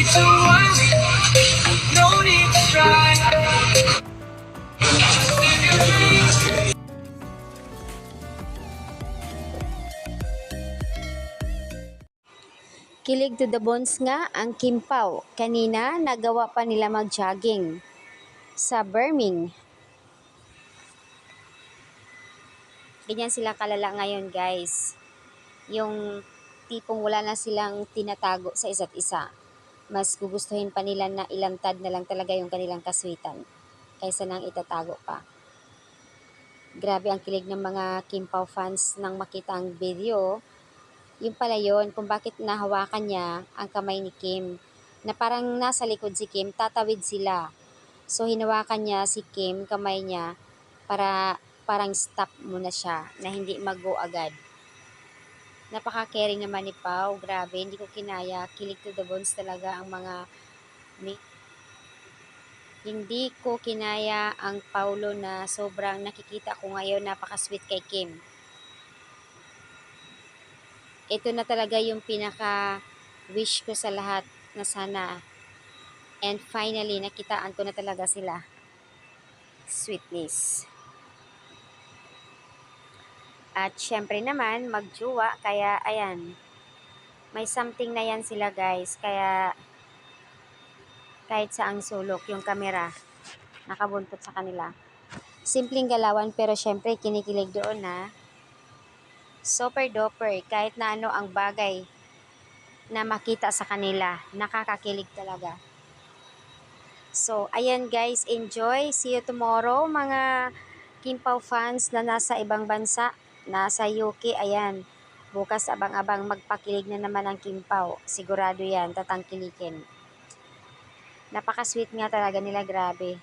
need to worry, no need to try. Kilig to the bones nga ang Kim Pao. Kanina, nagawa pa nila mag-jogging sa Birmingham. Ganyan sila kalala ngayon, guys. Yung tipong wala na silang tinatago sa isa't isa. Mas gugustuhin pa nila na ilantad na lang talaga yung kanilang kaswitan kaysa nang itatago pa. Grabe ang kilig ng mga Kim Pao fans nang makita ang video. Yung pala yun, kung bakit nahawakan niya ang kamay ni Kim. Na parang nasa likod si Kim, tatawid sila. So hinawakan niya si Kim, kamay niya, para parang stop muna siya, na hindi mag-go agad. Napaka-caring naman ni Pao, grabe, hindi ko kinaya. Kilig to the bones talaga ang mga hindi ko kinaya ang Paulo na sobrang nakikita ko ngayon, napaka-sweet kay Kim. Ito na talaga yung pinaka-wish ko sa lahat na sana. And finally, nakitaan ko na talaga sila. Sweetness. At syempre naman, magjuwa. Kaya, ayan. May something na yan sila, guys. Kaya, kahit saang sulok yung kamera, nakabuntot sa kanila. Simpleng galawan, pero syempre, kinikilig doon na super duper. Kahit na ano ang bagay na makita sa kanila, nakakakilig talaga. So, ayan guys, enjoy. See you tomorrow, mga Kim Pao fans na nasa ibang bansa, nasa UK, ayan. Bukas abang-abang magpakilig na naman ang Kim Pao. Sigurado yan, tatangkilikin. Napaka-sweet nga talaga nila, grabe.